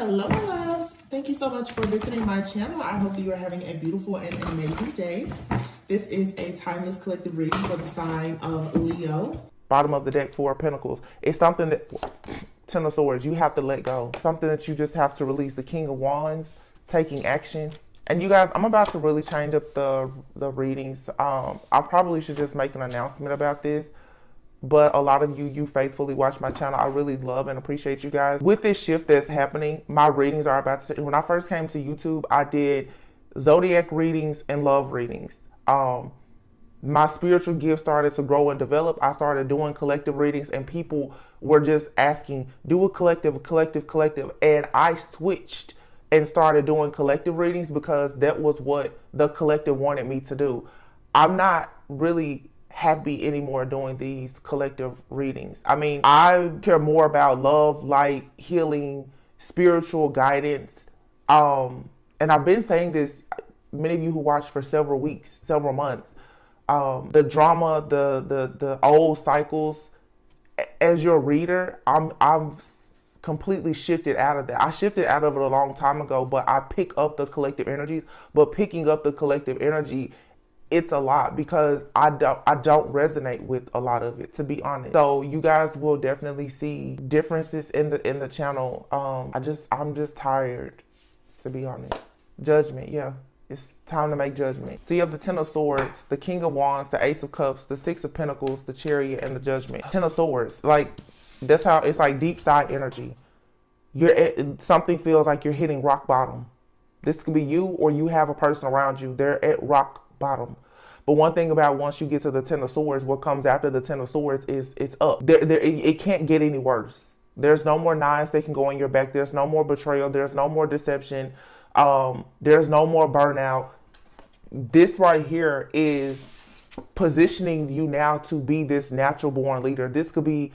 Hello, my loves. Thank you so much for visiting my channel. I hope that you are having a beautiful and amazing day. This is a timeless collective reading for the sign of Leo. Bottom of the deck, Four of Pentacles. It's something that, Ten of Swords, you have to let go. Something that you just have to release. The King of Wands, taking action. And you guys, I'm about to really change up the readings. I probably should just make an announcement about this. But a lot of you faithfully watch my channel. I really love and appreciate you guys. With this shift that's happening, my readings are about to, when I first came to YouTube, I did zodiac readings and love readings. My spiritual gift started to grow and develop. I started doing collective readings and people were just asking, do a collective. And I switched and started doing collective readings because that was what the collective wanted me to do. I'm not really happy anymore doing these collective readings. I mean, I care more about love, light, healing, spiritual guidance. And I've been saying this, many of you who watched for several weeks, several months, the drama, the old cycles. As your reader, I'm completely shifted out of that. I shifted out of it a long time ago, but I pick up the collective energies. But picking up the collective energy, it's a lot because I don't resonate with a lot of it, to be honest. So you guys will definitely see differences in the channel. I'm just tired, to be honest. Judgment, yeah. It's time to make judgment. So you have the Ten of Swords, the King of Wands, the Ace of Cups, the Six of Pentacles, the Chariot, and the Judgment. Ten of Swords, like, that's how it's like deep side energy. Something feels like you're hitting rock bottom. This could be you or you have a person around you. They're at rock bottom. But one thing about once you get to the Ten of Swords, what comes after the Ten of Swords is it's up. It can't get any worse. There's no more knives that can go in your back. There's no more betrayal. There's no more deception. There's no more burnout. This right here is positioning you now to be this natural born leader. This could be,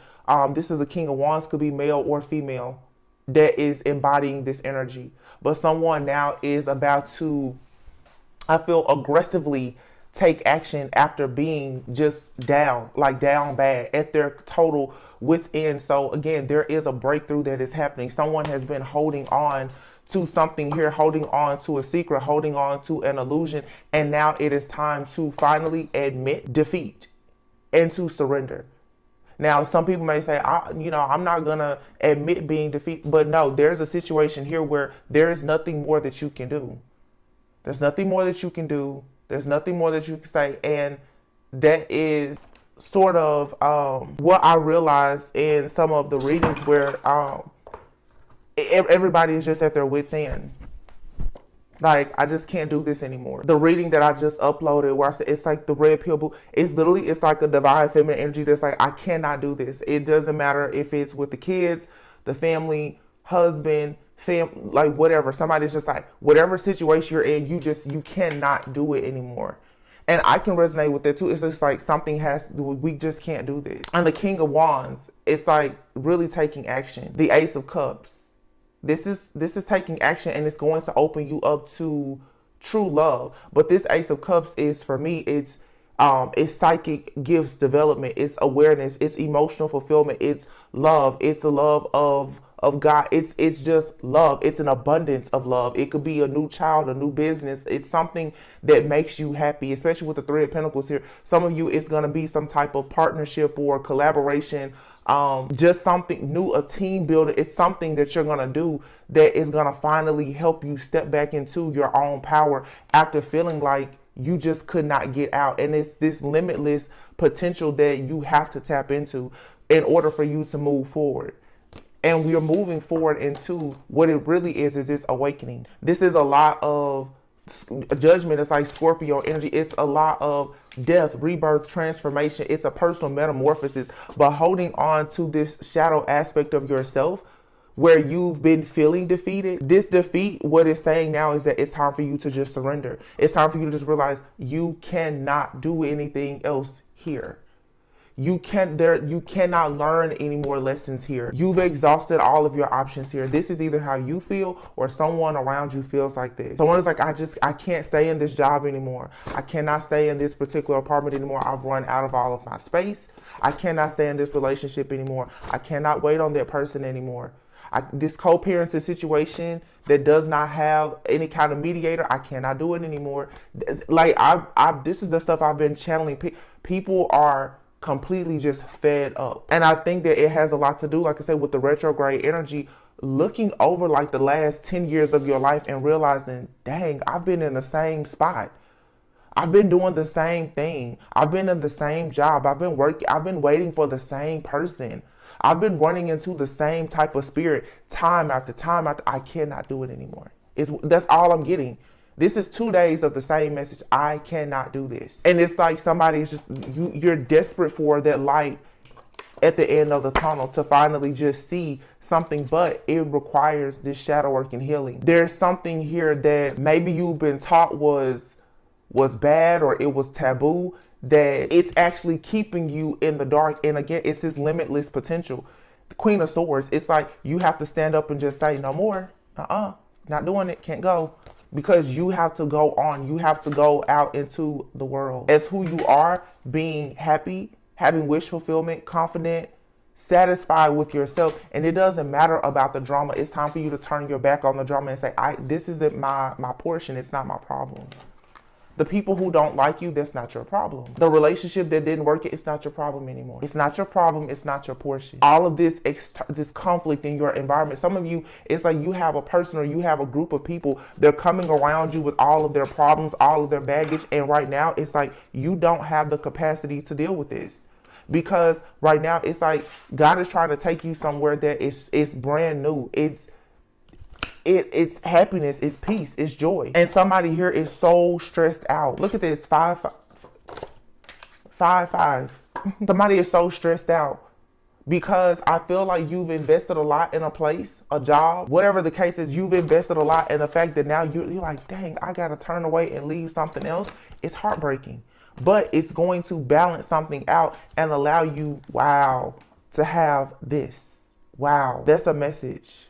this is a King of Wands, could be male or female that is embodying this energy. But someone now is about to, I feel, aggressively take action after being just down, like down bad, at their total wit's end. So again, there is a breakthrough that is happening. Someone has been holding on to something here, holding on to a secret, holding on to an illusion, and now it is time to finally admit defeat and to surrender. Now, some people may say, I'm not gonna admit being defeated, but no, there's a situation here where there is nothing more that you can do. There's nothing more that you can do. There's nothing more that you can say. And that is sort of what I realized in some of the readings where everybody is just at their wit's end. Like, I just can't do this anymore. The reading that I just uploaded where I said it's like the red pill, it's like a divine feminine energy that's like, I cannot do this. It doesn't matter if it's with the kids, the family, husband, like whatever. Somebody's just like, whatever situation you're in, you cannot do it anymore. And I can resonate with that too. It's just like we just can't do this. And the King of Wands, it's like really taking action. The Ace of Cups. This is taking action, and it's going to open you up to true love. But this Ace of Cups is, for me, it's psychic gifts development, it's awareness, it's emotional fulfillment, it's love, it's the love of God. It's just love. It's an abundance of love. It could be a new child, a new business. It's something that makes you happy, especially with the Three of Pentacles here. Some of you, it's going to be some type of partnership or collaboration. Just something new, a team builder. It's something that you're going to do that is going to finally help you step back into your own power after feeling like you just could not get out. And it's this limitless potential that you have to tap into in order for you to move forward. And we are moving forward into what it really is this awakening. This is a lot of judgment. It's like Scorpio energy. It's a lot of death, rebirth, transformation. It's a personal metamorphosis. But holding on to this shadow aspect of yourself where you've been feeling defeated. This defeat, what it's saying now is that it's time for you to just surrender. It's time for you to just realize you cannot do anything else here. You cannot learn any more lessons here. You've exhausted all of your options here. This is either how you feel or someone around you feels like this. Someone is like, I can't stay in this job anymore. I cannot stay in this particular apartment anymore. I've run out of all of my space. I cannot stay in this relationship anymore. I cannot wait on that person anymore. This co-parenting situation that does not have any kind of mediator, I cannot do it anymore. Like this is the stuff I've been channeling. People are completely just fed up. And I think that it has a lot to do, like I said, with the retrograde energy, looking over like the last 10 years of your life and realizing, dang, I've been in the same spot. I've been doing the same thing. I've been in the same job. I've been waiting for the same person. I've been running into the same type of spirit time after time after. I cannot do it anymore. That's all I'm getting. This is 2 days of the same message. I cannot do this. And it's like somebody's just, you're desperate for that light at the end of the tunnel to finally just see something, but it requires this shadow work and healing. There's something here that maybe you've been taught was bad or it was taboo, that it's actually keeping you in the dark. And again, it's this limitless potential. The Queen of Swords, it's like you have to stand up and just say, no more. Not doing it, can't go. Because you have to go on. You have to go out into the world as who you are, being happy, having wish fulfillment, confident, satisfied with yourself. And it doesn't matter about the drama. It's time for you to turn your back on the drama and say, this isn't my portion. It's not my problem. The people who don't like you, that's not your problem. The relationship that didn't work, it's not your problem anymore. It's not your problem. It's not your portion. All of this conflict in your environment. Some of you, it's like you have a person or you have a group of people. They're coming around you with all of their problems, all of their baggage. And right now, it's like you don't have the capacity to deal with this. Because right now, it's like God is trying to take you somewhere that it's brand new. It's happiness, it's peace, it's joy. And somebody here is so stressed out. Look at this, 5, 5, 5. Somebody is so stressed out because I feel like you've invested a lot in a place, a job, whatever the case is. You've invested a lot in the fact that now you're like, dang, I gotta turn away and leave something else. It's heartbreaking, but it's going to balance something out and allow you, wow, to have this. Wow, that's a message.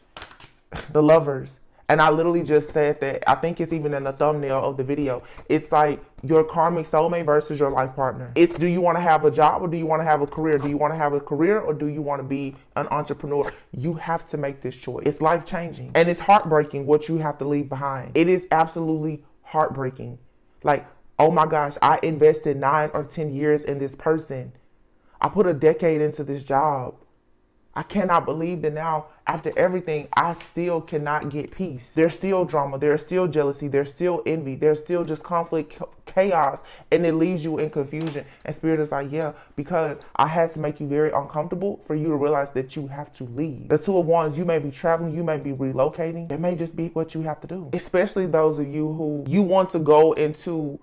The Lovers. And I literally just said that. I think it's even in the thumbnail of the video. It's like your karmic soulmate versus your life partner. It's, do you want to have a job or do you want to have a career? Do you want to have a career or do you want to be an entrepreneur? You have to make this choice. It's life changing. And it's heartbreaking what you have to leave behind. It is absolutely heartbreaking. Like, oh my gosh, I invested 9 or 10 years in this person. I put a decade into this job. I cannot believe that now, after everything, I still cannot get peace. There's still drama. There's still jealousy. There's still envy. There's still just conflict, chaos, and it leaves you in confusion. And Spirit is like, yeah, because I had to make you very uncomfortable for you to realize that you have to leave. The Two of Wands, you may be traveling, you may be relocating. It may just be what you have to do. Especially those of you who you want to go into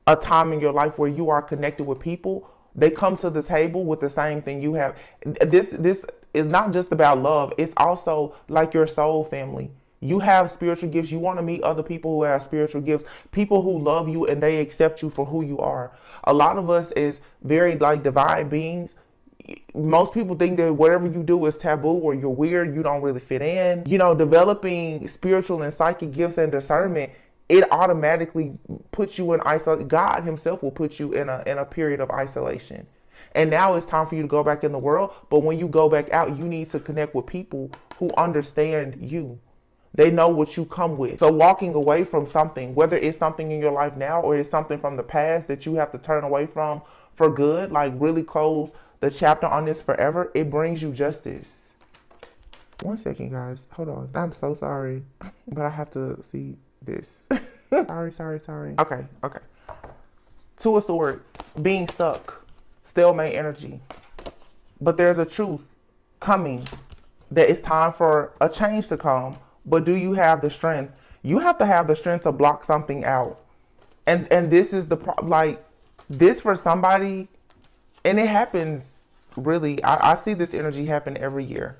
a time in your life where you are connected with people. They come to the table with the same thing you have. This is not just about love. It's also like your soul family. You have spiritual gifts. You want to meet other people who have spiritual gifts, people who love you and they accept you for who you are. A lot of us is very like divine beings. Most people think that whatever you do is taboo or you're weird. You don't really fit in. You know, developing spiritual and psychic gifts and discernment, it automatically puts you in isolation. God himself will put you in a period of isolation. And now it's time for you to go back in the world. But when you go back out, you need to connect with people who understand you. They know what you come with. So walking away from something, whether it's something in your life now or it's something from the past that you have to turn away from for good, like really close the chapter on this forever, it brings you justice. 1 second, guys. Hold on. I'm so sorry. But I have to see this. Sorry. Okay. Two of Swords. Being stuck. Stalemate energy. But there's a truth coming that it's time for a change to come. But do you have the strength? You have to have the strength to block something out. And this is the like this for somebody, and it happens really. I see this energy happen every year.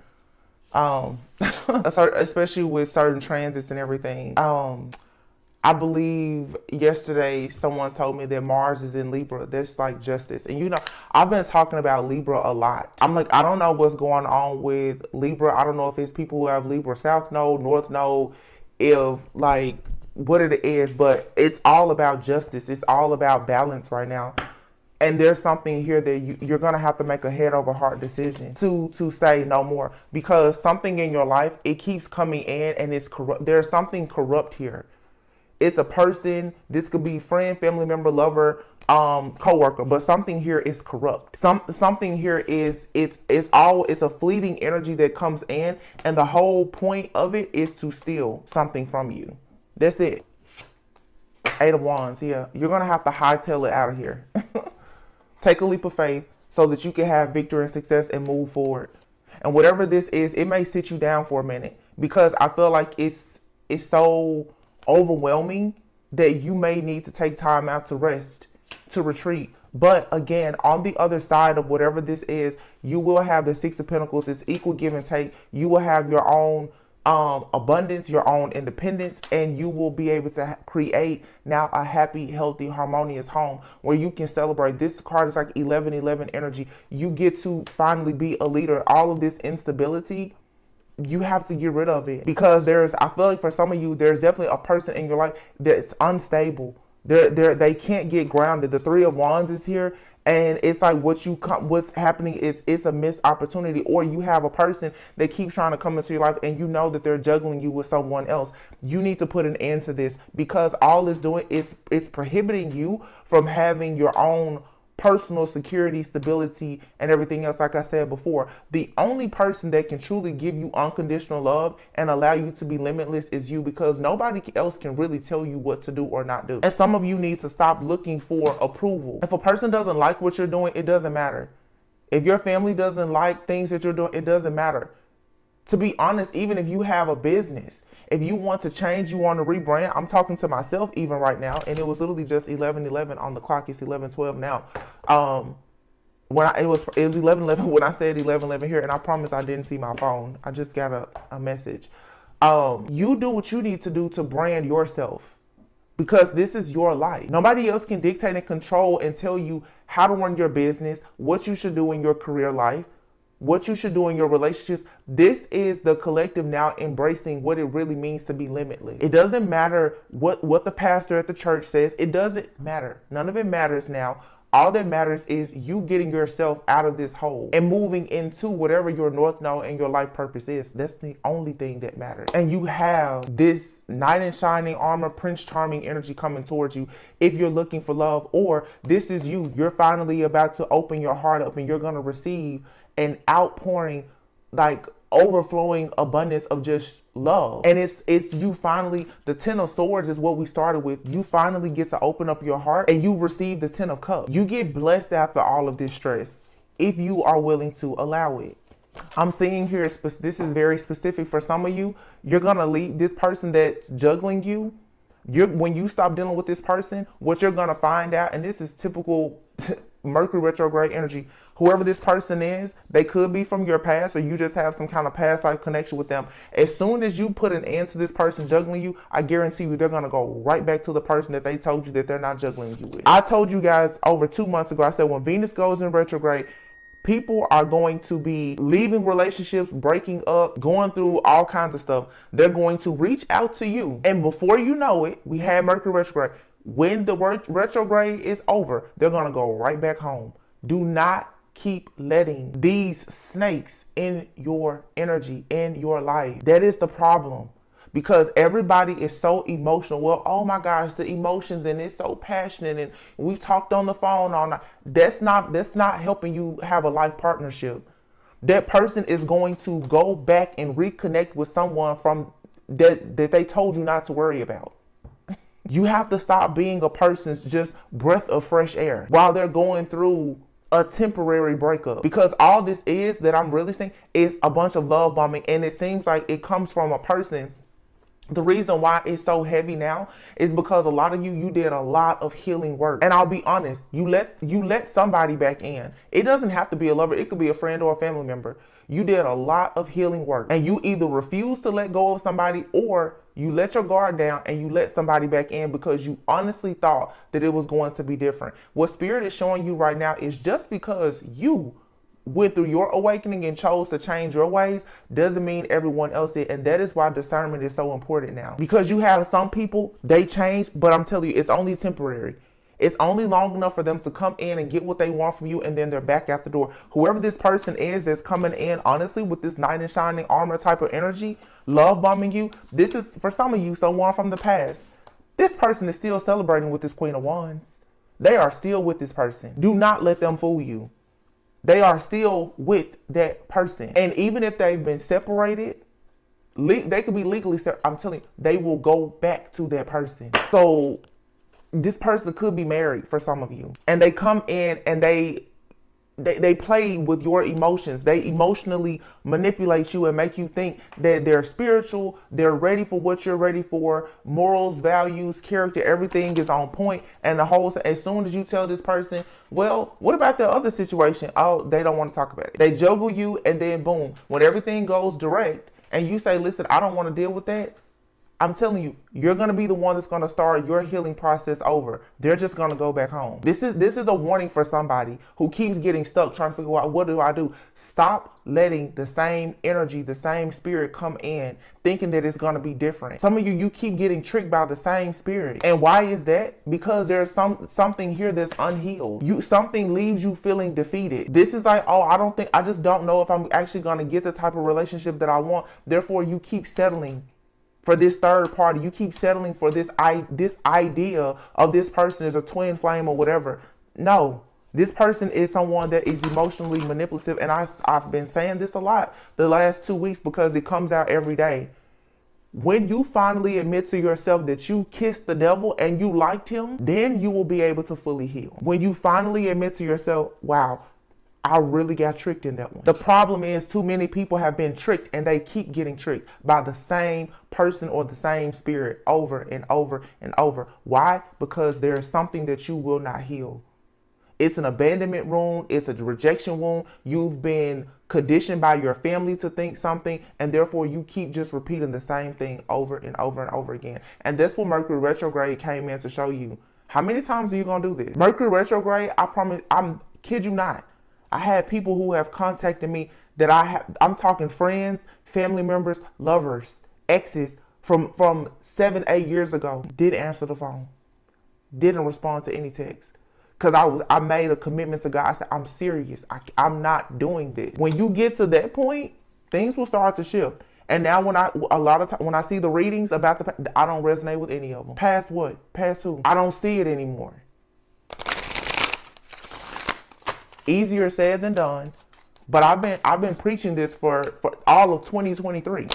Especially with certain transits and everything. I believe yesterday someone told me that Mars is in Libra. That's like justice. And you know, I've been talking about Libra a lot. I'm like, I don't know what's going on with Libra. I don't know if it's people who have Libra South Node, North Node, if like what it is, but it's all about justice. It's all about balance right now. And there's something here that you're going to have to make a head over heart decision to say no more, because something in your life, it keeps coming in and it's corrupt. There's something corrupt here. It's a person. This could be friend, family member, lover, coworker, but something here is corrupt. Something here is it's a fleeting energy that comes in, and the whole point of it is to steal something from you. That's it. Eight of Wands. Yeah, you're going to have to hightail it out of here. Take a leap of faith so that you can have victory and success and move forward. And whatever this is, it may sit you down for a minute, because I feel like it's so overwhelming that you may need to take time out to rest, to retreat. But again, on the other side of whatever this is, you will have the Six of Pentacles. It's equal give and take. You will have your own abundance, your own independence, and you will be able to create now a happy, healthy, harmonious home where you can celebrate. This card is like 11-11 energy. You get to finally be a leader. All of this instability, you have to get rid of it, because I feel like for some of you, there's definitely a person in your life that's unstable. They can't get grounded. The Three of Wands is here. And it's like what's happening is it's a missed opportunity, or you have a person that keeps trying to come into your life and you know that they're juggling you with someone else. You need to put an end to this, because all it's doing is it's prohibiting you from having your own personal security, stability, and everything else. Like I said before, the only person that can truly give you unconditional love and allow you to be limitless is you, because nobody else can really tell you what to do or not do. And some of you need to stop looking for approval. If a person doesn't like what you're doing, it doesn't matter. If your family doesn't like things that you're doing, it doesn't matter. To be honest, even if you have a business, if you want to change, you want to rebrand. I'm talking to myself even right now, and it was literally just 11:11 on the clock. It's 11:12 now. It was 11:11 when I said 11:11 here, and I promise I didn't see my phone. I just got a message. You do what you need to do to brand yourself, because this is your life. Nobody else can dictate and control and tell you how to run your business, what you should do in your career life, what you should do in your relationships. This is the collective now embracing what it really means to be limitless. It doesn't matter what the pastor at the church says. It doesn't matter. None of it matters now. All that matters is you getting yourself out of this hole and moving into whatever your North Node and your life purpose is. That's the only thing that matters. And you have this knight in shining armor, Prince Charming energy coming towards you if you're looking for love, or this is you. You're finally about to open your heart up and you're going to receive an outpouring, like overflowing abundance of just love. And it's you finally, the Ten of Swords is what we started with. You finally get to open up your heart and you receive the Ten of Cups. You get blessed after all of this stress if you are willing to allow it. I'm seeing here, this is very specific for some of you. You're going to leave this person that's juggling you. When you stop dealing with this person, what you're going to find out, and this is typical Mercury retrograde energy, whoever this person is, they could be from your past, or you just have some kind of past life connection with them. As soon as you put an end to this person juggling you, I guarantee you they're going to go right back to the person that they told you that they're not juggling you with. I told you guys over 2 months ago, I said when Venus goes in retrograde, people are going to be leaving relationships, breaking up, going through all kinds of stuff. They're going to reach out to you. And before you know it, we had Mercury retrograde. When the retrograde is over, they're going to go right back home. Do not keep letting these snakes in your energy, in your life. That is the problem. Because everybody is so emotional. Well, oh my gosh, the emotions, and it's so passionate, and we talked on the phone all night. That's not helping you have a life partnership. That person is going to go back and reconnect with someone from that they told you not to worry about. You have to stop being a person's just breath of fresh air while they're going through a temporary breakup. Because all this is that I'm really saying is a bunch of love bombing, and it seems like it comes from a person. The reason why it's so heavy now is because a lot of you did a lot of healing work. And I'll be honest, you let somebody back in. It doesn't have to be a lover. It could be a friend or a family member. You did a lot of healing work, and you either refuse to let go of somebody, or you let your guard down and you let somebody back in because you honestly thought that it was going to be different. What Spirit is showing you right now is just because you went through your awakening and chose to change your ways doesn't mean everyone else did. And that is why discernment is so important now. Because you have some people, they change, but I'm telling you, it's only temporary. It's only long enough for them to come in and get what they want from you, and then they're back at the door. Whoever this person is that's coming in, honestly, with this knight in shining armor type of energy, love bombing you, this is, for some of you, someone from the past. This person is still celebrating with this Queen of Wands. They are still with this person. Do not let them fool you. They are still with that person. And even if they've been separated, they could be legally separated. I'm telling you, they will go back to that person. So this person could be married for some of you. And they come in and they play with your emotions. They emotionally manipulate you and make you think that they're spiritual, they're ready for what you're ready for, morals, values, character, everything is on point. And as soon as you tell this person, well, what about the other situation? Oh, they don't want to talk about it. They juggle you, and then boom, when everything goes direct and you say, listen, I don't want to deal with that, I'm telling you, you're going to be the one that's going to start your healing process over. They're just going to go back home. This is a warning for somebody who keeps getting stuck trying to figure out, what do I do? Stop letting the same energy, the same spirit come in, thinking that it's going to be different. Some of you keep getting tricked by the same spirit. And why is that? Because there's something here that's unhealed. Something leaves you feeling defeated. This is like, oh, I just don't know if I'm actually going to get the type of relationship that I want. Therefore, you keep settling for this third party. You keep settling for this idea of this person is a twin flame or whatever. No, this person is someone that is emotionally manipulative. And I've been saying this a lot the last 2 weeks because it comes out every day. When you finally admit to yourself that you kissed the devil and you liked him, then you will be able to fully heal. When you finally admit to yourself, wow, I really got tricked in that one. The problem is too many people have been tricked, and they keep getting tricked by the same person or the same spirit over and over and over. Why? Because there is something that you will not heal. It's an abandonment wound. It's a rejection wound. You've been conditioned by your family to think something, and therefore you keep just repeating the same thing over and over and over again. And that's what Mercury retrograde came in to show you. How many times are you going to do this? Mercury retrograde, I promise, kid you not. I had people who have contacted me that I'm talking friends, family members, lovers, exes from 7-8 years ago. Didn't answer the phone. Didn't respond to any text. Because I made a commitment to God. I said, I'm serious. I'm not doing this. When you get to that point, things will start to shift. And now when I see the readings about I don't resonate with any of them. Past what? Past who? I don't see it anymore. Easier said than done, but I've been preaching this for all of 2023.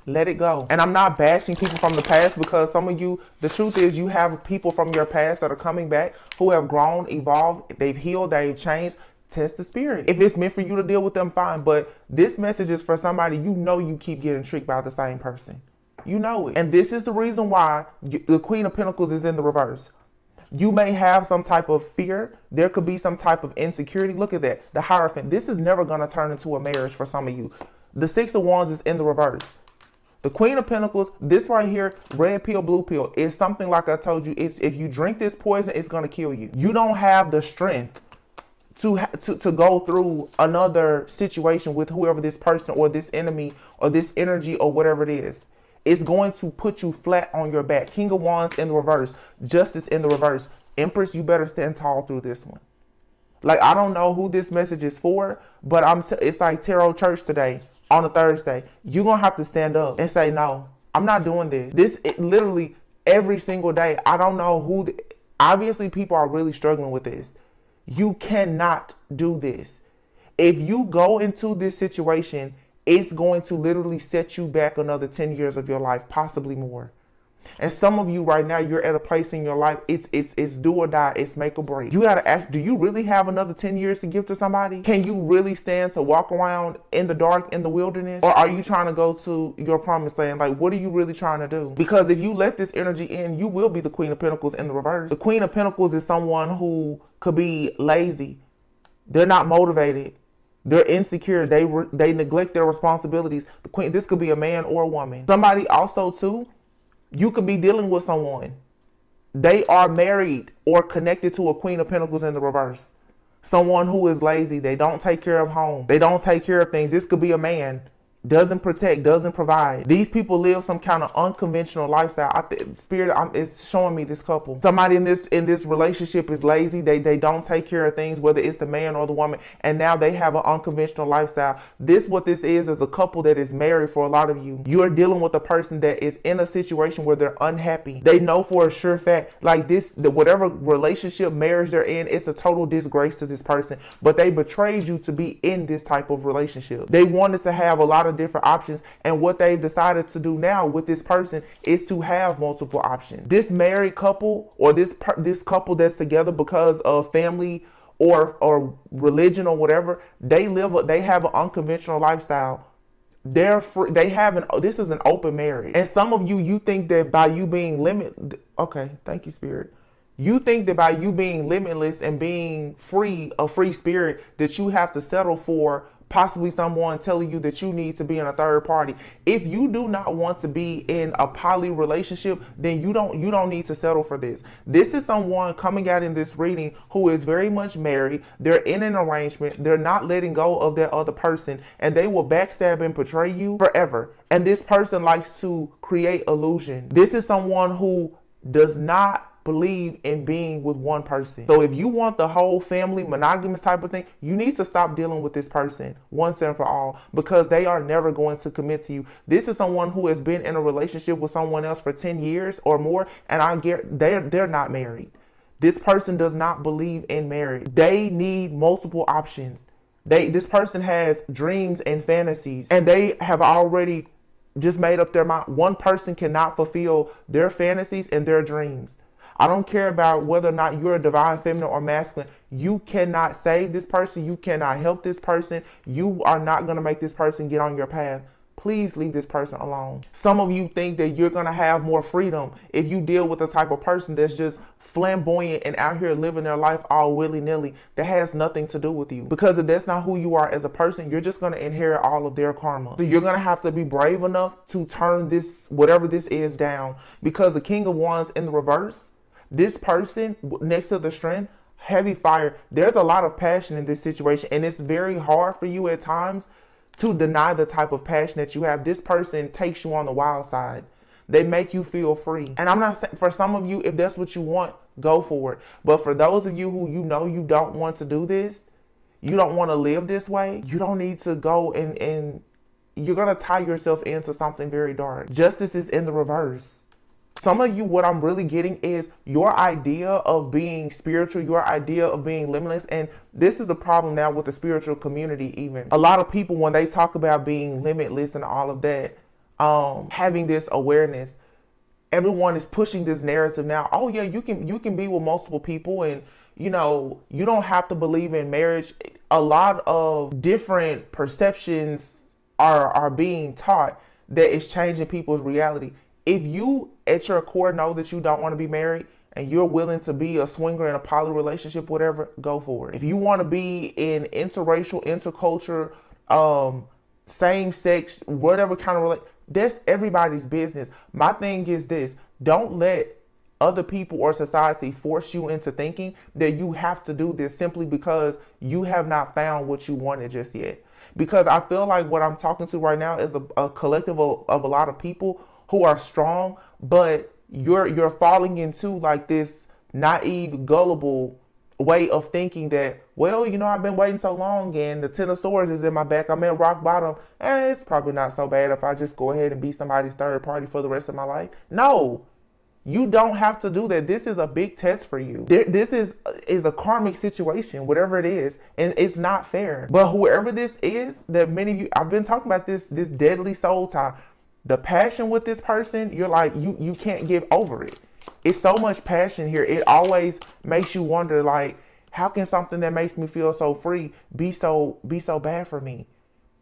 Let it go. And I'm not bashing people from the past, because some of you, the truth is, you have people from your past that are coming back who have grown, evolved, they've healed, they've changed. Test the spirit. If it's meant for you to deal with them, fine. But this message is for somebody you keep getting tricked by the same person. You know it. And this is the reason why the Queen of Pentacles is in the reverse. You may have some type of fear. There could be some type of insecurity. Look at that. The Hierophant. This is never going to turn into a marriage for some of you. The Six of Wands is in the reverse. The Queen of Pentacles, this right here, red pill, blue pill, is something like I told you. It's, if you drink this poison, it's going to kill you. You don't have the strength to go through another situation with whoever this person or this enemy or this energy or whatever it is. It's going to put you flat on your back. King of Wands in the reverse. Justice in the reverse. Empress, you better stand tall through this one. Like, I don't know who this message is for, but it's like Tarot Church today on a Thursday. You're going to have to stand up and say, no, I'm not doing this. Literally every single day. I don't know who. Obviously, people are really struggling with this. You cannot do this. If you go into this situation, it's going to literally set you back another 10 years of your life, possibly more. And some of you right now, you're at a place in your life, it's do or die, it's make or break. You got to ask, do you really have another 10 years to give to somebody? Can you really stand to walk around in the dark, in the wilderness? Or are you trying to go to your promised land? Like, what are you really trying to do? Because if you let this energy in, you will be the Queen of Pentacles in the reverse. The Queen of Pentacles is someone who could be lazy. They're not motivated. They're insecure. They neglect their responsibilities. The Queen, this could be a man or a woman. Somebody also too, you could be dealing with someone. They are married or connected to a Queen of Pentacles in the reverse. Someone who is lazy. They don't take care of home. They don't take care of things. This could be a man. doesn't protect, doesn't provide. These people live some kind of unconventional lifestyle. Spirit is showing me this couple. Somebody in this relationship is lazy. They don't take care of things, whether it's the man or the woman, and now they have an unconventional lifestyle. What this is a couple that is married. For a lot of you, you are dealing with a person that is in a situation where they're unhappy. They know for a sure fact, like whatever relationship, marriage they're in, it's a total disgrace to this person, but they betrayed you to be in this type of relationship. They wanted to have a lot of different options, and what they've decided to do now with this person is to have multiple options. This married couple, or this couple that's together because of family or religion or whatever, they have an unconventional lifestyle. They're free. This is an open marriage, and some of you think that by you being limited, okay, thank you, Spirit. You think that by you being limitless and being free, a free spirit, that you have to settle for possibly someone telling you that you need to be in a third party. If you do not want to be in a poly relationship, then you don't need to settle for this. This is someone coming out in this reading who is very much married. They're in an arrangement. They're not letting go of that other person, and they will backstab and betray you forever. And this person likes to create illusion. This is someone who does not believe in being with one person. So if you want the whole family monogamous type of thing, you need to stop dealing with this person once and for all, because they are never going to commit to you. This is someone who has been in a relationship with someone else for 10 years or more, and I guarantee they're not married. This person does not believe in marriage. They need multiple options. This person has dreams and fantasies, and they have already just made up their mind. One person cannot fulfill their fantasies and their dreams. I don't care about whether or not you're a divine feminine or masculine. You cannot save this person. You cannot help this person. You are not going to make this person get on your path. Please leave this person alone. Some of you think that you're going to have more freedom if you deal with the type of person that's just flamboyant and out here living their life all willy-nilly. That has nothing to do with you, because if that's not who you are as a person, you're just going to inherit all of their karma. So you're going to have to be brave enough to turn this, whatever this is, down, because the King of Wands in the reverse, this person next to the Strength, heavy fire, there's a lot of passion in this situation, and it's very hard for you at times to deny the type of passion that you have. This person takes you on the wild side. They make you feel free. And I'm not saying, for some of you, if that's what you want, go for it. But for those of you who you know you don't want to do this, you don't want to live this way, you don't need to go and you're going to tie yourself into something very dark. Justice is in the reverse. Some of you, what I'm really getting is your idea of being spiritual, your idea of being limitless. And this is the problem now with the spiritual community even. A lot of people, when they talk about being limitless and all of that, having this awareness, everyone is pushing this narrative now. Oh yeah, you can be with multiple people, and you know, you don't have to believe in marriage. A lot of different perceptions are being taught that is changing people's reality. If you at your core know that you don't want to be married and you're willing to be a swinger in a poly relationship, whatever, go for it. If you want to be in interracial, interculture, same sex, whatever kind of that's everybody's business. My thing is this: don't let other people or society force you into thinking that you have to do this simply because you have not found what you wanted just yet. Because I feel like what I'm talking to right now is a collective of a lot of people who are strong, but you're falling into like this naive, gullible way of thinking that, well, you know, I've been waiting so long and the Ten of Swords is in my back. I'm at rock bottom. It's probably not so bad if I just go ahead and be somebody's third party for the rest of my life. No, you don't have to do that. This is a big test for you. This is a karmic situation, whatever it is, and it's not fair. But whoever this is, that many of you, I've been talking about this deadly soul tie. The passion with this person, you're like, you can't get over it. It's so much passion here. It always makes you wonder, like, how can something that makes me feel so free be so bad for me?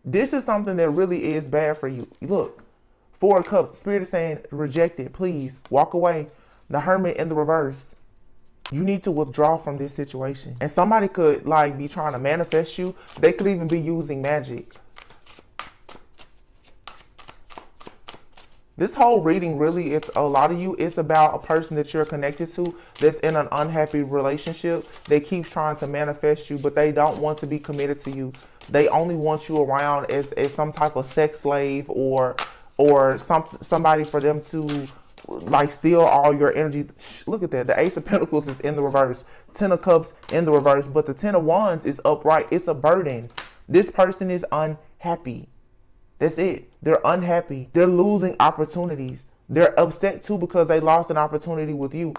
This is something that really is bad for you. Look, Four of Cups, Spirit is saying, reject it, please, walk away. The Hermit in the reverse. You need to withdraw from this situation. And somebody could like be trying to manifest you. They could even be using magic. This whole reading, really, it's a lot of you. It's about a person that you're connected to that's in an unhappy relationship. They keep trying to manifest you, but they don't want to be committed to you. They only want you around as some type of sex slave or somebody for them to like steal all your energy. Look at that. The Ace of Pentacles is in the reverse. Ten of Cups in the reverse, but the Ten of Wands is upright. It's a burden. This person is unhappy. That's it. They're unhappy. They're losing opportunities. They're upset too because they lost an opportunity with you.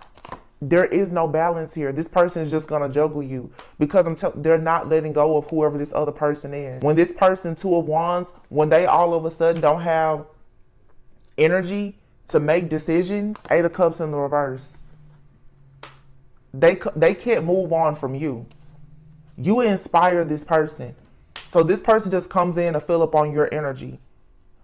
There is no balance here. This person is just going to juggle you because they're not letting go of whoever this other person is. When this person, Two of Wands, when they all of a sudden don't have energy to make decisions, Eight of Cups in the reverse. They can't move on from you. You inspire this person. So this person just comes in to fill up on your energy.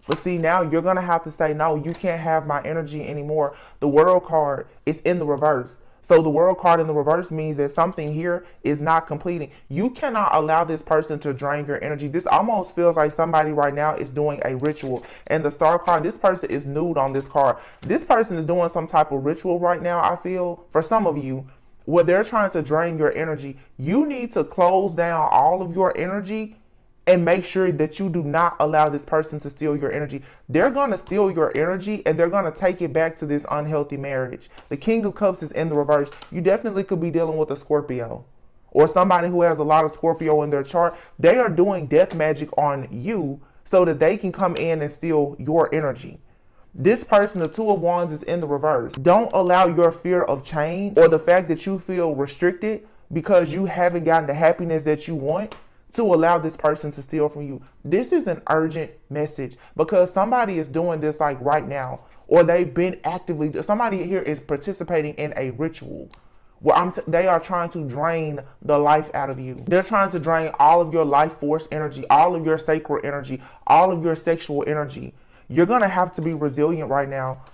But see, now you're going to have to say, no, you can't have my energy anymore. The World card is in the reverse. So the World card in the reverse means that something here is not completing. You cannot allow this person to drain your energy. This almost feels like somebody right now is doing a ritual. And the Star card, this person is nude on this card. This person is doing some type of ritual right now, I feel, for some of you, where they're trying to drain your energy. You need to close down all of your energy and make sure that you do not allow this person to steal your energy. They're going to steal your energy and they're going to take it back to this unhealthy marriage. The King of Cups is in the reverse. You definitely could be dealing with a Scorpio or somebody who has a lot of Scorpio in their chart. They are doing death magic on you so that they can come in and steal your energy. This person, the Two of Wands, is in the reverse. Don't allow your fear of change or the fact that you feel restricted because you haven't gotten the happiness that you want to allow this person to steal from you. This is an urgent message because somebody is doing this like right now, or they've been actively, somebody here is participating in a ritual where they are trying to drain the life out of you. They're trying to drain all of your life force energy, all of your sacral energy, all of your sexual energy. You're going to have to be resilient right now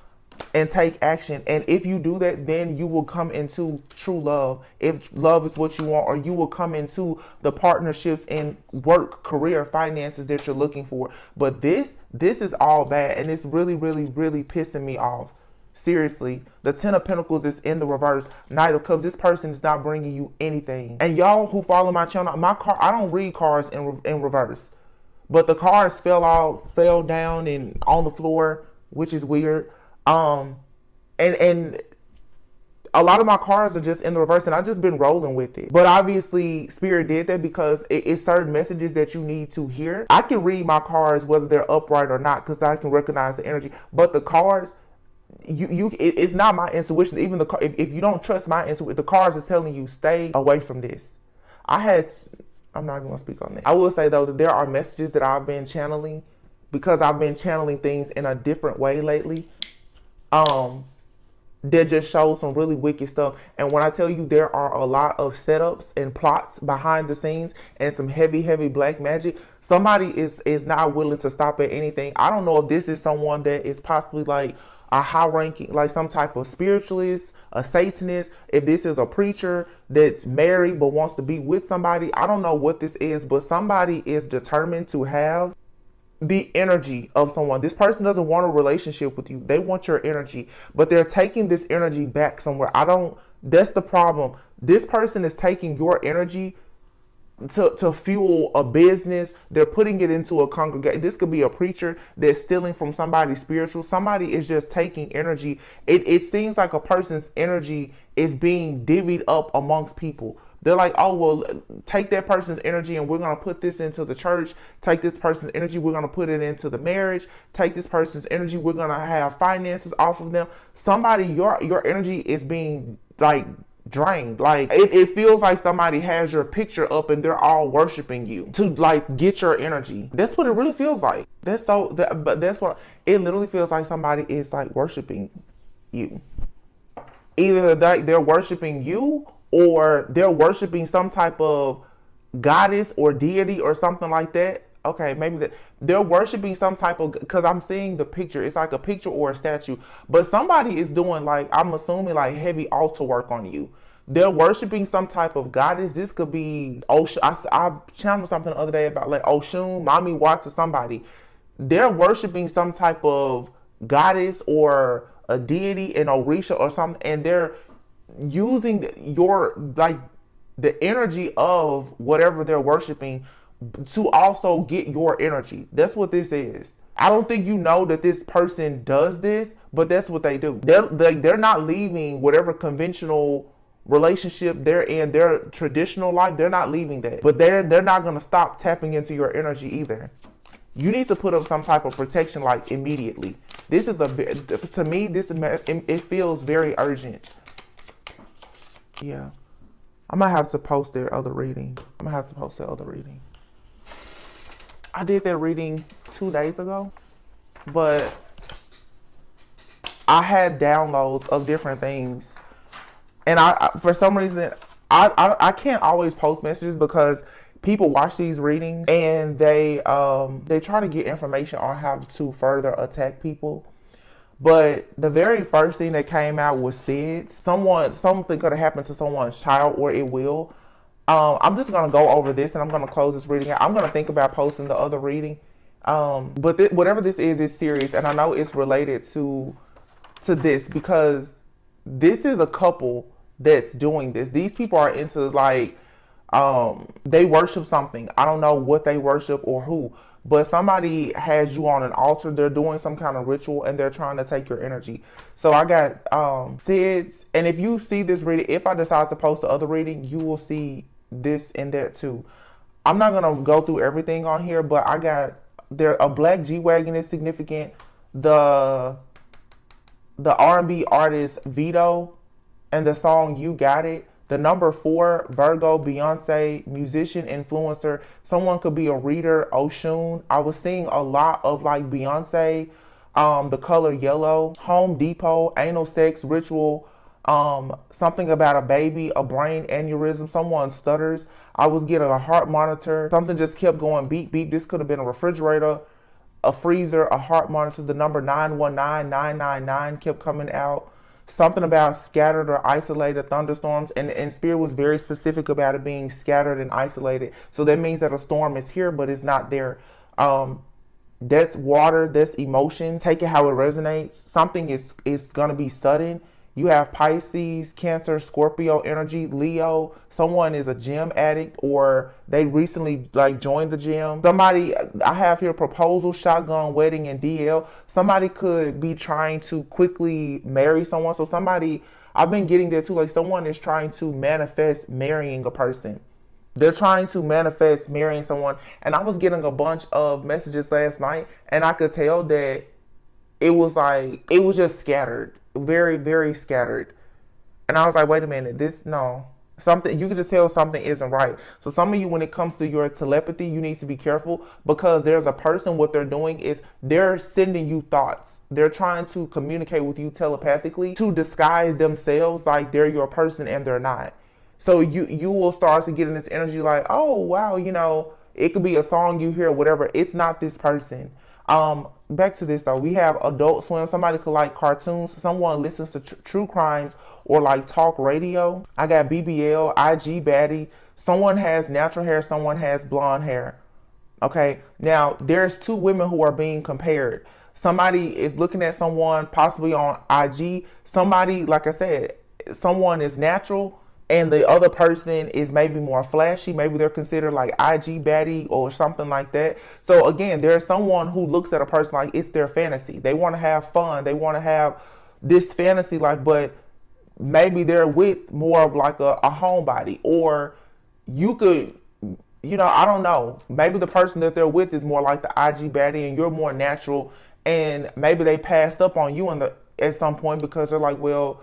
and take action. And if you do that, then you will come into true love. If love is what you want, or you will come into the partnerships in work, career, finances that you're looking for. But this is all bad. And it's really, really, really pissing me off. Seriously. The Ten of Pentacles is in the reverse. Knight of Cups. This person is not bringing you anything. And y'all who follow my channel, I don't read cards in reverse. But the cards fell down and on the floor, which is weird. And a lot of my cards are just in the reverse, and I've just been rolling with it. But obviously, Spirit did that because it's certain messages that you need to hear. I can read my cards whether they're upright or not because I can recognize the energy. But the cards, it's not my intuition. Even if you don't trust my intuition, the cards is telling you stay away from this. I'm not even gonna speak on that. I will say though that there are messages that I've been channeling because I've been channeling things in a different way lately. That just shows some really wicked stuff. And when I tell you there are a lot of setups and plots behind the scenes and some heavy black magic, somebody is not willing to stop at anything. I don't know if this is someone that is possibly like a high ranking, like some type of spiritualist, a Satanist, if this is a preacher that's married but wants to be with somebody. I don't know what this is, but somebody is determined to have the energy of someone. This person doesn't want a relationship with you. They want your energy, but they're taking this energy back somewhere. That's the problem. This person is taking your energy to fuel a business. They're putting it into a congregation. This could be a preacher that's stealing from somebody spiritual. Somebody is just taking energy. It seems like a person's energy is being divvied up amongst people. They're like, oh, well, take that person's energy and we're going to put this into the church. Take this person's energy, we're going to put it into the marriage. Take this person's energy, we're going to have finances off of them. Somebody, your energy is being like drained. Like it feels like somebody has your picture up and they're all worshiping you to like get your energy. That's what it really feels like. But that's what it literally feels like. Somebody is like worshiping you. Either they're worshiping you, or they're worshiping some type of goddess or deity or something like that. Okay, maybe they're worshiping some type of, because I'm seeing the picture. It's like a picture or a statue. But somebody is doing like, I'm assuming like heavy altar work on you. They're worshiping some type of goddess. This could be, I channeled something the other day about like Oshun, Mommy Watts or somebody. They're worshiping some type of goddess or a deity, an Orisha or something, and they're using your, like, the energy of whatever they're worshiping to also get your energy. That's what this is. I don't think you know that this person does this, but that's what they do. They're not leaving whatever conventional relationship they're in, their traditional life. They're not leaving that, but they're not going to stop tapping into your energy either. You need to put up some type of protection, like, immediately. This is to me, it feels very urgent. Yeah. I might have to post their other reading. I did that reading 2 days ago, but I had downloads of different things. And I for some reason, I can't always post messages because people watch these readings and they try to get information on how to further attack people. But the very first thing that came out was SIDS. Something could have happened to someone's child, or it will. I'm just going to go over this and I'm going to close this reading out. I'm going to think about posting the other reading. But whatever this is serious. And I know it's related to this because this is a couple that's doing this. These people are into, like, they worship something. I don't know what they worship or who. But somebody has you on an altar. They're doing some kind of ritual and they're trying to take your energy. So I got SIDS. And if you see this reading, if I decide to post the other reading, you will see this in there too. I'm not going to go through everything on here, but I got a black G-Wagon is significant. The R&B artist Vito and the song You Got It. The number 4, Virgo, Beyonce, musician, influencer. Someone could be a reader, Oshun. I was seeing a lot of, like, Beyonce, the color yellow, Home Depot, anal sex, ritual, something about a baby, a brain aneurysm, someone stutters. I was getting a heart monitor. Something just kept going beep, beep. This could have been a refrigerator, a freezer, a heart monitor. The number 919999 kept coming out. Something about scattered or isolated thunderstorms, and Spirit was very specific about it being scattered and isolated. So that means that a storm is here, but it's not there. That's water, that's emotion. Take it how it resonates. Something is going to be sudden. You have Pisces, Cancer, Scorpio energy, Leo. Someone is a gym addict or they recently, like, joined the gym. Somebody, I have here proposal, shotgun, wedding, and DL. Somebody could be trying to quickly marry someone. So somebody, I've been getting there too, like someone is trying to manifest marrying a person. They're trying to manifest marrying someone. And I was getting a bunch of messages last night and I could tell that it was just scattered. Very, very scattered. And I was like, wait a minute, something, you can just tell something isn't right. So some of you, when it comes to your telepathy, you need to be careful because there's a person, what they're doing is they're sending you thoughts. They're trying to communicate with you telepathically to disguise themselves like they're your person and they're not. So you will start to get in this energy like, oh, wow, it could be a song you hear, whatever. It's not this person. Back to this though, we have Adult Swim. Somebody could like cartoons. Someone listens to true crimes or like talk radio. I got BBL, IG baddie. Someone has natural hair. Someone has blonde hair. Okay. Now there's 2 women who are being compared. Somebody is looking at someone possibly on IG. Somebody, like I said, someone is natural. And the other person is maybe more flashy. Maybe they're considered like IG baddie or something like that. So again, there's someone who looks at a person like it's their fantasy. They want to have fun. They want to have this fantasy life, but maybe they're with more of like a homebody. Or you could, I don't know. Maybe the person that they're with is more like the IG baddie and you're more natural. And maybe they passed up on you at some point because they're like, well,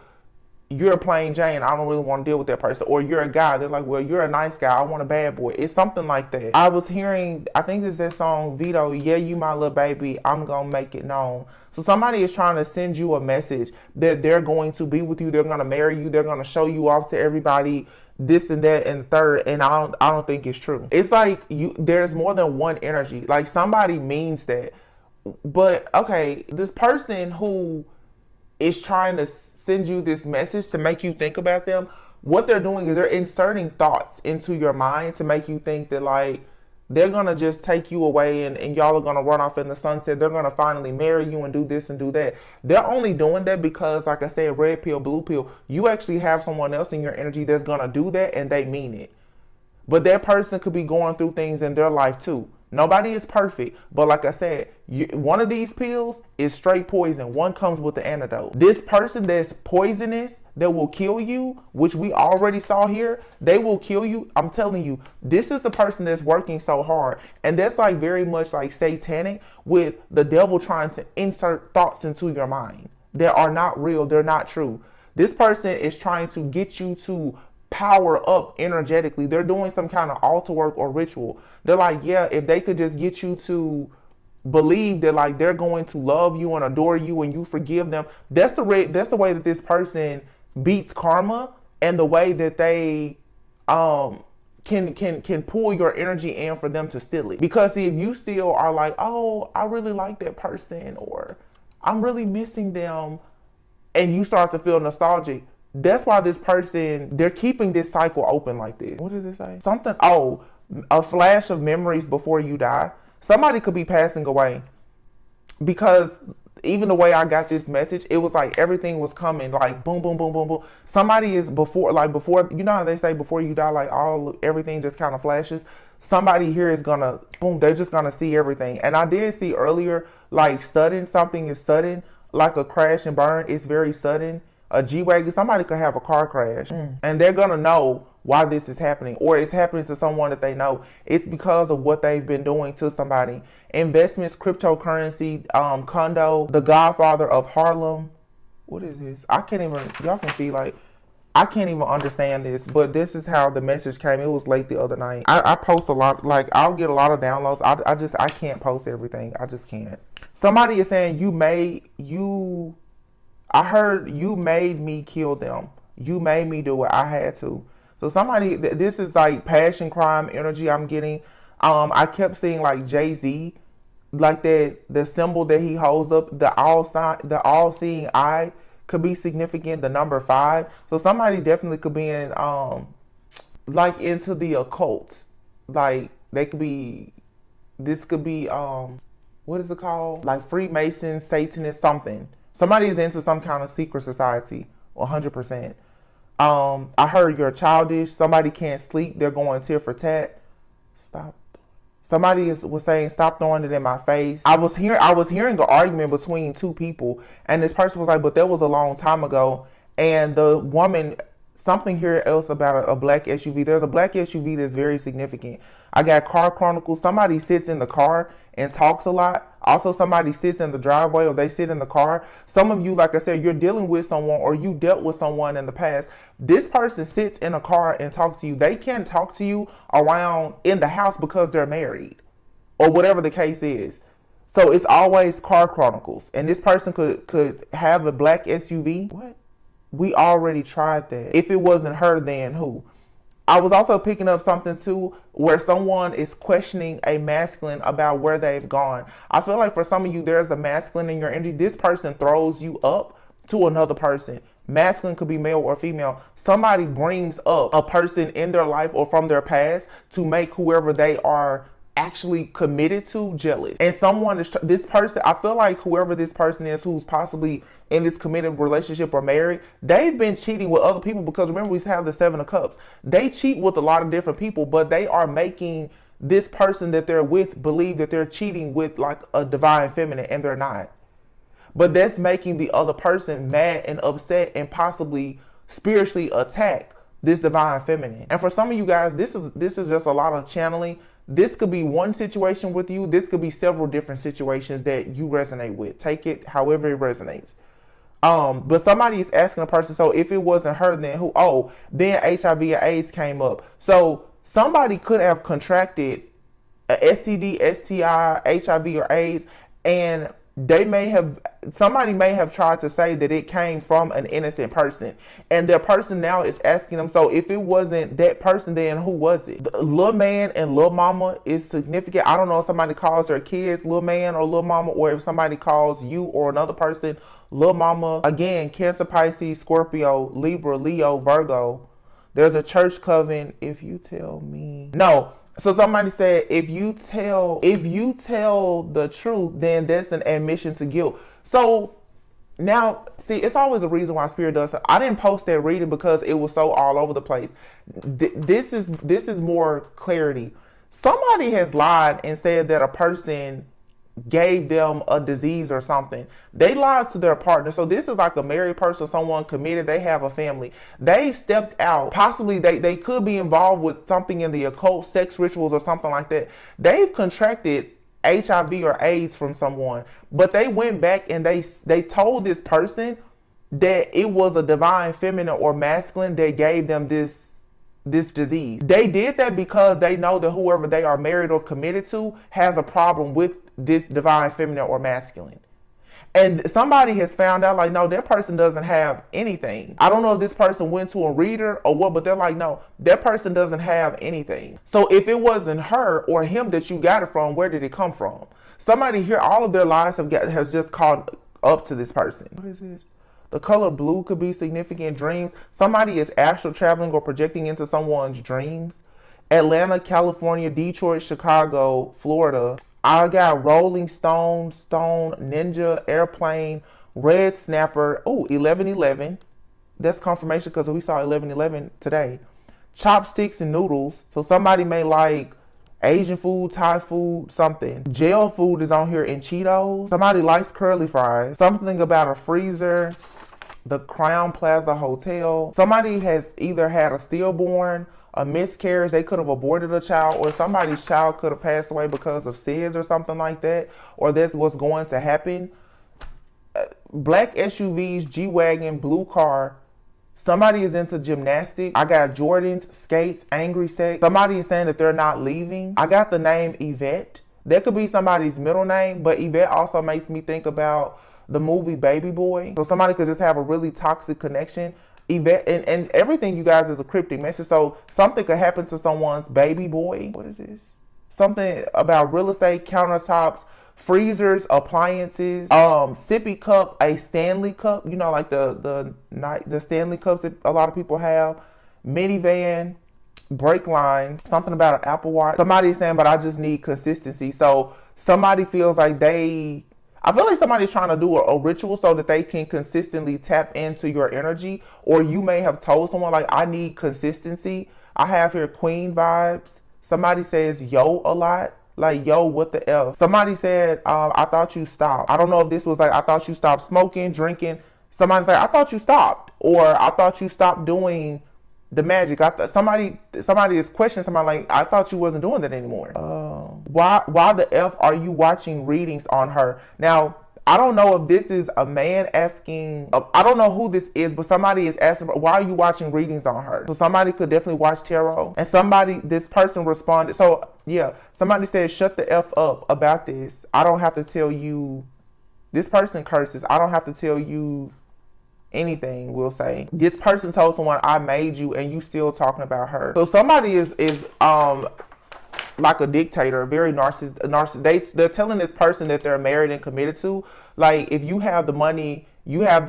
you're a plain Jane. I don't really want to deal with that person. Or you're a guy. They're like, well, you're a nice guy. I want a bad boy. It's something like that. I was hearing, I think it's that song, Vito, yeah, you my little baby. I'm going to make it known. So somebody is trying to send you a message that they're going to be with you. They're going to marry you. They're going to show you off to everybody, this and that and third. And I don't think it's true. It's like there's more than one energy. Like somebody means that. But okay, this person who is trying to send you this message to make you think about them, what they're doing is they're inserting thoughts into your mind to make you think that like they're going to just take you away and y'all are going to run off in the sunset. They're going to finally marry you and do this and do that. They're only doing that because, like I said, red pill, blue pill, you actually have someone else in your energy that's going to do that and they mean it. But that person could be going through things in their life too. Nobody is perfect. But like I said, one of these pills is straight poison. One comes with the antidote. This person that's poisonous, that will kill you, which we already saw here, they will kill you. I'm telling you, this is the person that's working so hard. And that's like very much like satanic, with the devil trying to insert thoughts into your mind that are not real. They're not true. This person is trying to get you to power up energetically. They're doing some kind of altar work or ritual. They're like, yeah, if they could just get you to believe that like they're going to love you and adore you and you forgive them. That's the way that this person beats karma, and the way that they can pull your energy in for them to steal it. Because see, if you still are like, oh, I really like that person, or I'm really missing them, and you start to feel nostalgic, that's why this person, they're keeping this cycle open like this. What does it say? Something, oh, a flash of memories before you die. Somebody could be passing away, because even the way I got this message, it was like everything was coming like boom, boom, boom, boom, boom. Somebody is before, you know how they say before you die, like everything just kind of flashes. Somebody here is gonna, boom, they're just gonna see everything. And I did see earlier, like sudden, something is sudden, like a crash and burn. It's very sudden. A G-Wagon, somebody could have a car crash and they're going to know why this is happening, or it's happening to someone that they know. It's because of what they've been doing to somebody. Investments, cryptocurrency, condo, the Godfather of Harlem. What is this? I can't even, y'all can see, like, I can't even understand this, but this is how the message came. It was late the other night. I post a lot, like, I'll get a lot of downloads. I can't post everything. I just can't. Somebody is saying I heard you made me kill them. You made me do it. I had to. So somebody, this is like passion crime energy I'm getting. I kept seeing like Jay-Z, like that, the symbol that he holds up, the all-seeing eye could be significant, the number 5. So somebody definitely could be in, like into the occult. Like they could be, this could be, what is it called? Like Freemasons, Satanists, something. Somebody is into some kind of secret society, 100%. I heard you're childish. Somebody can't sleep. They're going tit for tat. Stop. Somebody was saying, stop throwing it in my face. I was hearing an argument between two people, and this person was like, but that was a long time ago. And the woman, something here else about a black SUV. There's a black SUV that's very significant. I got Car Chronicles. Somebody sits in the car and talks a lot. Also, somebody sits in the driveway, or they sit in the car. Some of you, like I said, you're dealing with someone, or you dealt with someone in the past. This person sits in a car and talks to you. They can't talk to you around in the house because they're married, or whatever the case is. So it's always Car Chronicles. And this person could have a black SUV. What? We already tried that. If it wasn't her, then who? I was also picking up something too, where someone is questioning a masculine about where they've gone. I feel like for some of you, there's a masculine in your energy. This person throws you up to another person. Masculine could be male or female. Somebody brings up a person in their life or from their past to make whoever they are actually committed to jealous. And someone is, this person, I feel like whoever this person is who's possibly in this committed relationship or married, they've been cheating with other people, because remember, we have the 7 of Cups. They cheat with a lot of different people, but they are making this person that they're with believe that they're cheating with like a divine feminine, and they're not. But that's making the other person mad and upset and possibly spiritually attack this divine feminine. And for some of you guys, this is just a lot of channeling. This could be one situation with you. This could be several different situations that you resonate with. Take it however it resonates. But somebody is asking a person, so if it wasn't her, then who? Oh, then HIV and AIDS came up. So somebody could have contracted a STD, STI, HIV, or AIDS, and somebody may have tried to say that it came from an innocent person, and their person now is asking them, so if it wasn't that person, then who was it? The little man and little mama is significant. I don't know if somebody calls their kids little man or little mama, or if somebody calls you or another person little mama. Again, Cancer, Pisces, Scorpio, Libra, Leo, Virgo. There's a church coven. If you tell me. No. So somebody said, if you tell the truth, then that's an admission to guilt. So now, see, it's always a reason why Spirit does it. I didn't post that reading because it was so all over the place. This is more clarity. Somebody has lied and said that a person gave them a disease or something. They lied to their partner. So this is like a married person, someone committed, they have a family. They stepped out. Possibly they could be involved with something in the occult, sex rituals or something like that. They've contracted HIV or AIDS from someone, but they went back and they told this person that it was a divine feminine or masculine that gave them this disease. They did that because they know that whoever they are married or committed to has a problem with this divine feminine or masculine. And somebody has found out, like, no, that person doesn't have anything. I don't know if this person went to a reader or what, but they're like, no, that person doesn't have anything. So if it wasn't her or him that you got it from, where did it come from? Somebody here, all of their lives has just caught up to this person. What is this? The color blue could be significant dreams. Somebody is astral traveling or projecting into someone's dreams. Atlanta, California, Detroit, Chicago, Florida. I got Rolling Stone, Ninja, Airplane, Red Snapper. Oh, 1111. That's confirmation because we saw 1111 today. Chopsticks and noodles. So somebody may like Asian food, Thai food, something. Jail food is on here in Cheetos. Somebody likes curly fries. Something about a freezer. The Crown Plaza Hotel. Somebody has either had a stillborn, a miscarriage, they could have aborted a child, or somebody's child could have passed away because of SIDS or something like that, or that's what's going to happen. Black SUVs, G-Wagon, blue car. Somebody is into gymnastics. I got Jordans, skates, angry sex. Somebody is saying that they're not leaving. I got the name Yvette. That could be somebody's middle name, but Yvette also makes me think about the movie Baby Boy. So somebody could just have a really toxic connection. Yvette, and everything, you guys, is a cryptic message. So something could happen to someone's baby boy. What is this? Something about real estate, countertops, freezers, appliances, sippy cup, a Stanley cup, you know, like the Stanley cups that a lot of people have, minivan, brake lines, something about an Apple Watch. Somebody's saying, but I just need consistency. So somebody feels like I feel like somebody's trying to do a ritual so that they can consistently tap into your energy. Or you may have told someone, like, I need consistency. I have here Queen vibes. Somebody says yo a lot. Like, yo, what the F? Somebody said, I thought you stopped. I don't know if this was like, I thought you stopped smoking, drinking. Somebody said, I thought you stopped. Or I thought you stopped doing the magic. Somebody is questioning somebody, like, I thought you wasn't doing that anymore. Why the F are you watching readings on her? Now, I don't know if this is a man asking, I don't know who this is, but somebody is asking, why are you watching readings on her? So somebody could definitely watch tarot. And this person responded. So yeah, somebody said, shut the F up about this. I don't have to tell you, this person curses. I don't have to tell you anything, we'll say. This person told someone, I made you, and you still talking about her. So somebody is like a dictator, a very narcissist. They're telling this person that they're married and committed to, like, if you have the money, you have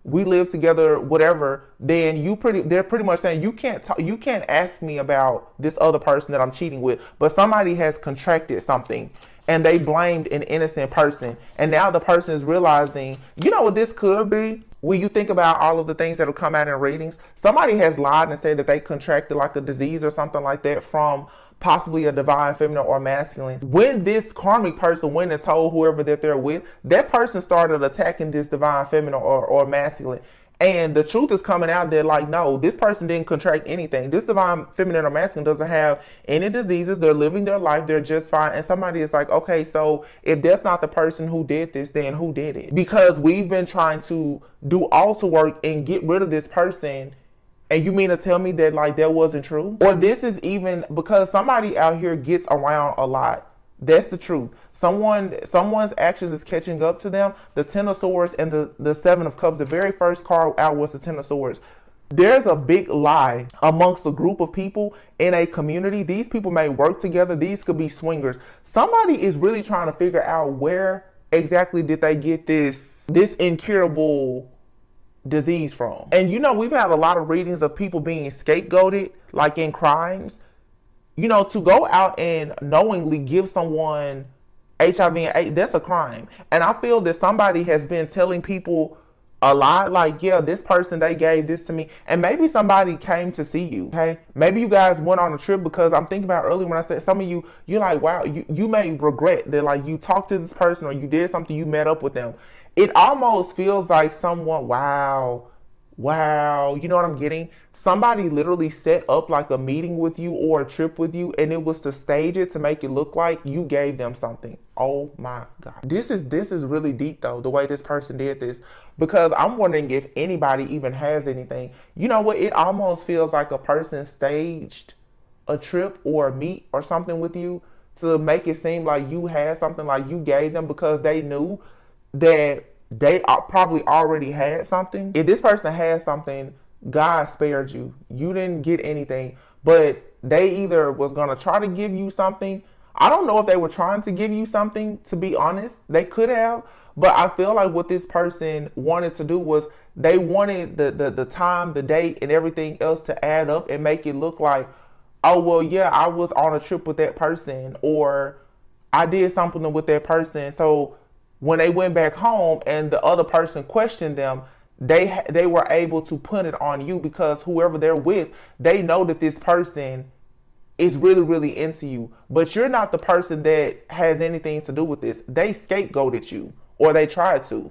we live together, whatever, then they're pretty much saying you can't ask me about this other person that I'm cheating with. But somebody has contracted something and they blamed an innocent person, and now the person is realizing, you know what this could be? When you think about all of the things that will come out in readings, somebody has lied and said that they contracted like a disease or something like that from possibly a divine feminine or masculine. When this karmic person went and told whoever that they're with, that person started attacking this divine feminine or masculine. And the truth is coming out that, like, no, this person didn't contract anything. This divine feminine or masculine doesn't have any diseases. They're living their life. They're just fine. And somebody is like, okay, so if that's not the person who did this, then who did it? Because we've been trying to do altar work and get rid of this person. And you mean to tell me that, like, that wasn't true? Or this is even because somebody out here gets around a lot. That's the truth. Someone's actions is catching up to them. The Ten of Swords and the Seven of Cups. The very first card out was the Ten of Swords. There's a big lie amongst a group of people in a community. These people may work together. These could be swingers. Somebody is really trying to figure out where exactly did they get this incurable disease from. And you know, we've had a lot of readings of people being scapegoated, like in crimes. you know, to go out and knowingly give someone HIV and AIDS, that's a crime. And I feel that somebody has been telling people a lot, like, yeah, this person, they gave this to me. And maybe somebody came to see you, okay? Maybe you guys went on a trip, because I'm thinking about earlier when I said some of you, you're like, wow, you may regret that, like, you talked to this person or you did something, you met up with them. It almost feels like someone, wow, you know what I'm getting? Somebody literally set up like a meeting with you or a trip with you, and it was to stage it to make it look like you gave them something. Oh my God. This is really deep though, the way this person did this, because I'm wondering if anybody even has anything. You know what? It almost feels like a person staged a trip or a meet or something with you to make it seem like you had something, like you gave them, because they knew that they probably already had something. If this person had something, God spared you. You didn't get anything, but they either was going to try to give you something. I don't know if they were trying to give you something, to be honest. They could have, but I feel like what this person wanted to do was they wanted the time, the date, and everything else to add up and make it look like, oh, well, yeah, I was on a trip with that person, or I did something with that person. So when they went back home and the other person questioned them, they were able to put it on you, because whoever they're with, they know that this person is really, really into you. But you're not the person that has anything to do with this. They scapegoated you, or they tried to.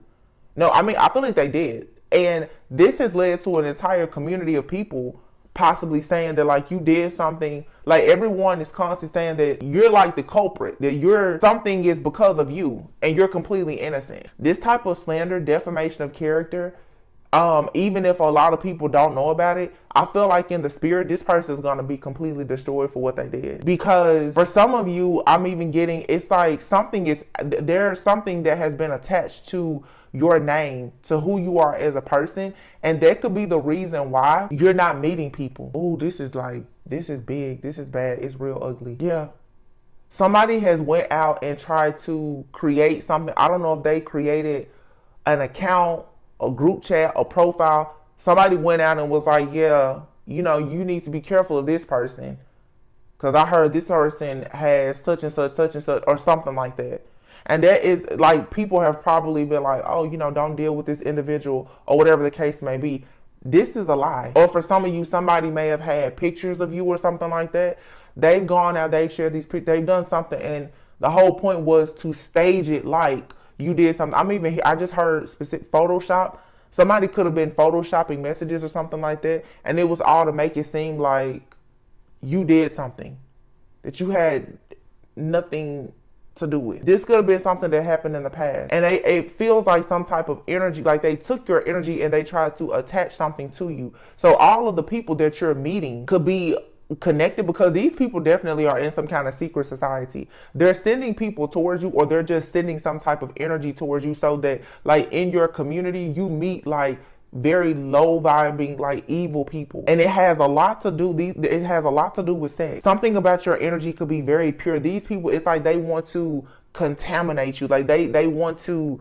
No, I mean, I feel like they did. And this has led to an entire community of people possibly saying that, like, you did something. Like, everyone is constantly saying that you're like the culprit, that something is because of you and you're completely innocent. This type of slander, defamation of character, even if a lot of people don't know about it, I feel like in the spirit, this person is going to be completely destroyed for what they did. Because for some of you, I'm even getting, it's like there's something that has been attached to your name, to who you are as a person, and that could be the reason why you're not meeting people. Oh, this is big, this is bad, it's real ugly. Yeah. Somebody has went out and tried to create something. I don't know if they created an account, a group chat, a profile. Somebody went out and was like, yeah, you know, you need to be careful of this person, because I heard this person has such and such, or something like that. And that is like, people have probably been like, oh, you know, don't deal with this individual, or whatever the case may be. This is a lie. Or for some of you, somebody may have had pictures of you or something like that. They've gone out, they've shared these pictures, they've done something, and the whole point was to stage it like you did something. I just heard specific Photoshop. Somebody could have been photoshopping messages or something like that, and it was all to make it seem like you did something that you had nothing to do with. This could have been something that happened in the past, and it feels like some type of energy, like they took your energy and they tried to attach something to you. So all of the people that you're meeting could be connected, because these people definitely are in some kind of secret society. They're sending people towards you, or they're just sending some type of energy towards you, so that, like, in your community you meet like very low vibing, like evil people. And it has a lot to do with sex. Something about your energy could be very pure. These people, it's like they want to contaminate you. Like they want the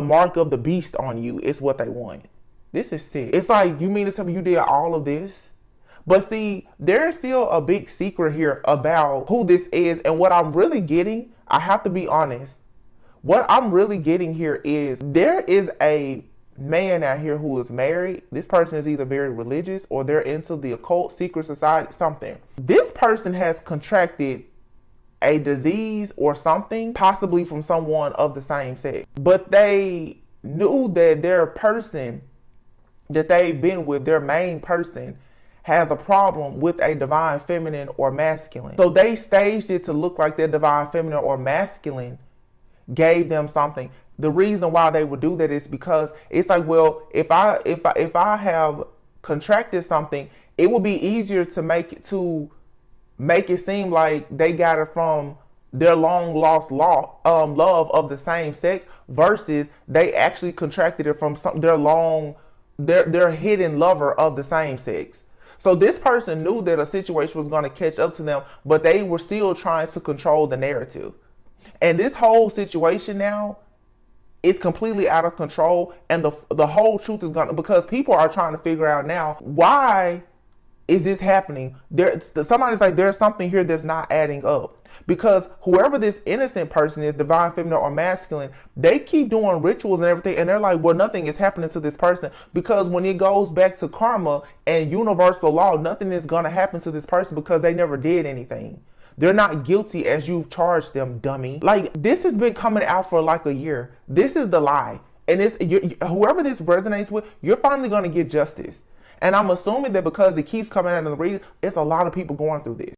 mark of the beast on you. It's what they want. This is sick. It's like, you mean to tell me you did all of this? But see, there's still a big secret here about who this is. And what I'm really getting, I have to be honest, what I'm really getting here is there is a man out here who is married. This person is either very religious, or they're into the occult, secret society, something. This person has contracted a disease or something, possibly from someone of the same sex. But they knew that their person that they've been with, their main person, has a problem with a divine feminine or masculine. So they staged it to look like their divine feminine or masculine gave them something. The reason why they would do that is because it's like, well, if I have contracted something, it would be easier to make it seem like they got it from their long lost love of the same sex, versus they actually contracted it from their hidden lover of the same sex. So this person knew that a situation was going to catch up to them, but they were still trying to control the narrative. And this whole situation now is completely out of control. And the whole truth is because people are trying to figure out now, why is this happening? Somebody's like, there's something here that's not adding up. Because whoever this innocent person is, divine feminine or masculine, they keep doing rituals and everything, and they're like, well, nothing is happening to this person. Because when it goes back to karma and universal law, nothing is going to happen to this person because they never did anything. They're not guilty as you've charged them, dummy. Like, this has been coming out for like a year. This is the lie. And whoever this resonates with, you're finally going to get justice. And I'm assuming that because it keeps coming out in the reading, it's a lot of people going through this.